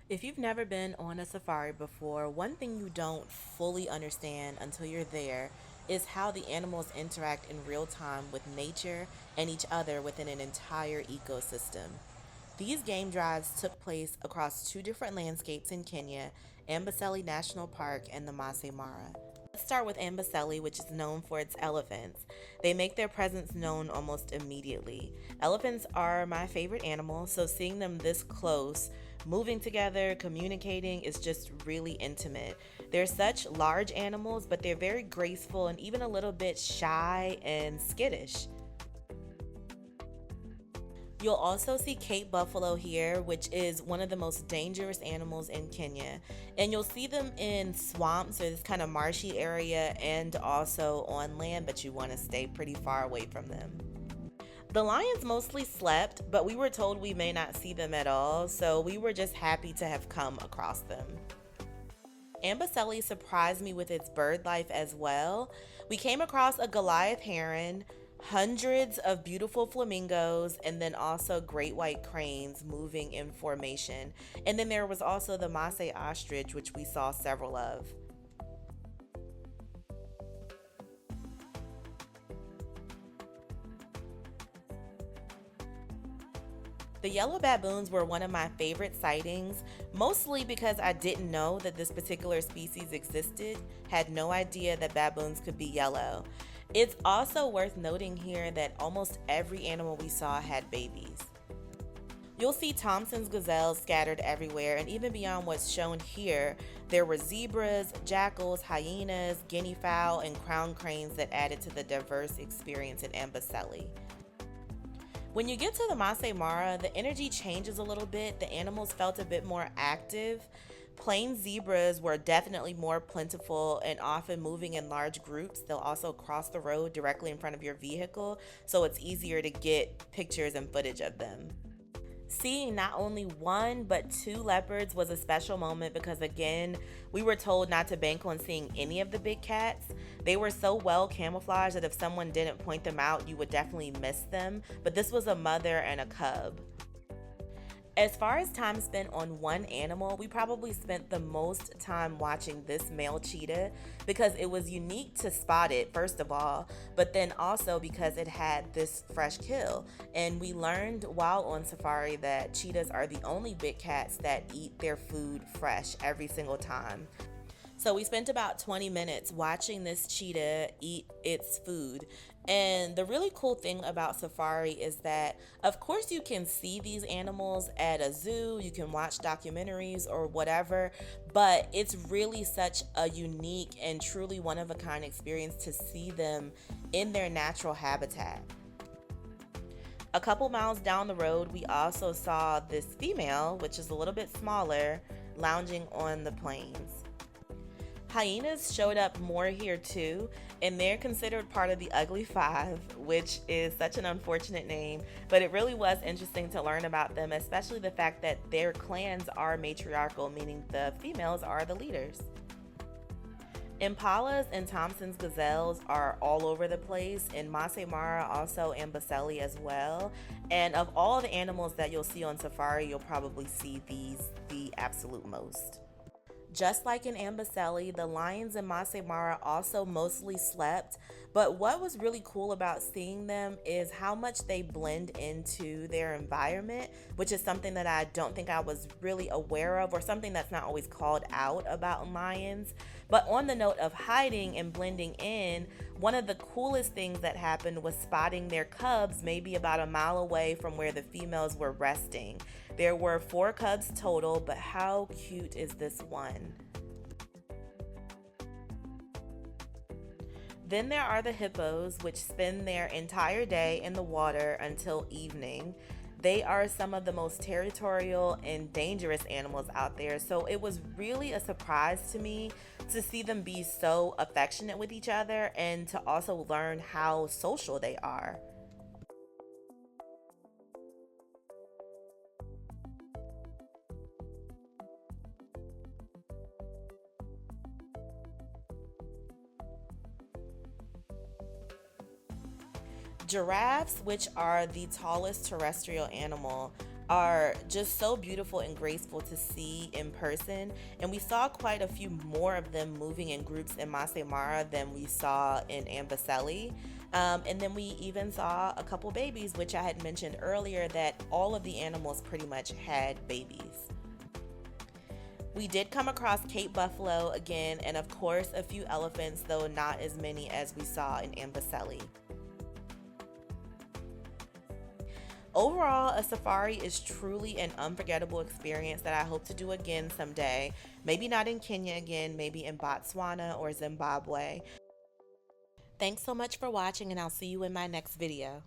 If you've never been on a safari before, one thing you don't fully understand until you're there is how the animals interact in real time with nature and each other within an entire ecosystem. These game drives took place across two different landscapes in Kenya, Amboseli National Park and the Maasai Mara. Let's start with Amboseli, which is known for its elephants. They make their presence known almost immediately. Elephants are my favorite animal, so seeing them this close, moving together, communicating is just really intimate. They're such large animals, but they're very graceful and even a little bit shy and skittish. You'll also see Cape buffalo here, which is one of the most dangerous animals in Kenya. And you'll see them in swamps or this kind of marshy area and also on land, but you want to stay pretty far away from them. The lions mostly slept, but we were told we may not see them at all, so we were just happy to have come across them. Amboseli surprised me with its bird life as well. We came across a Goliath heron, hundreds of beautiful flamingos, and then also great white cranes moving in formation. And then there was also the Maasai ostrich, which we saw several of. The yellow baboons were one of my favorite sightings, mostly because I didn't know that this particular species existed, had no idea that baboons could be yellow. It's also worth noting here that almost every animal we saw had babies. You'll see Thomson's gazelles scattered everywhere, and even beyond what's shown here, there were zebras, jackals, hyenas, guinea fowl, and crown cranes that added to the diverse experience in Amboseli. When you get to the Maasai Mara, the energy changes a little bit. The animals felt a bit more active. Plain zebras were definitely more plentiful and often moving in large groups. They'll also cross the road directly in front of your vehicle, so it's easier to get pictures and footage of them. Seeing not only one but two leopards was a special moment because, again, we were told not to bank on seeing any of the big cats. They were so well camouflaged that if someone didn't point them out, you would definitely miss them. But this was a mother and a cub. As far as time spent on one animal, we probably spent the most time watching this male cheetah because it was unique to spot it, first of all, but then also because it had this fresh kill. And we learned while on safari that cheetahs are the only big cats that eat their food fresh every single time. So we spent about 20 minutes watching this cheetah eat its food. And the really cool thing about safari is that, of course, you can see these animals at a zoo, you can watch documentaries or whatever, but it's really such a unique and truly one of a kind experience to see them in their natural habitat. A couple miles down the road, we also saw this female, which is a little bit smaller, lounging on the plains. Hyenas showed up more here too, and they're considered part of the Ugly Five, which is such an unfortunate name, but it really was interesting to learn about them, especially the fact that their clans are matriarchal, meaning the females are the leaders. Impalas and Thomson's gazelles are all over the place, in Maasai Mara, also Amboseli as well. And of all the animals that you'll see on safari, you'll probably see these the absolute most. Just like in Amboseli, the lions in Maasai Mara also mostly slept, but what was really cool about seeing them is how much they blend into their environment, which is something that I don't think I was really aware of, or something that's not always called out about lions. But on the note of hiding and blending in, one of the coolest things that happened was spotting their cubs maybe about a mile away from where the females were resting. There were four cubs total, but how cute is this one? Then there are the hippos, which spend their entire day in the water until evening. They are some of the most territorial and dangerous animals out there, so it was really a surprise to me to see them be so affectionate with each other and to also learn how social they are. Giraffes, which are the tallest terrestrial animal, are just so beautiful and graceful to see in person. And we saw quite a few more of them moving in groups in Maasai Mara than we saw in Amboseli. And then we even saw a couple babies, which I had mentioned earlier that all of the animals pretty much had babies. We did come across Cape buffalo again, and of course, a few elephants, though not as many as we saw in Amboseli. Overall, a safari is truly an unforgettable experience that I hope to do again someday. Maybe not in Kenya again, maybe in Botswana or Zimbabwe. Thanks so much for watching, and I'll see you in my next video.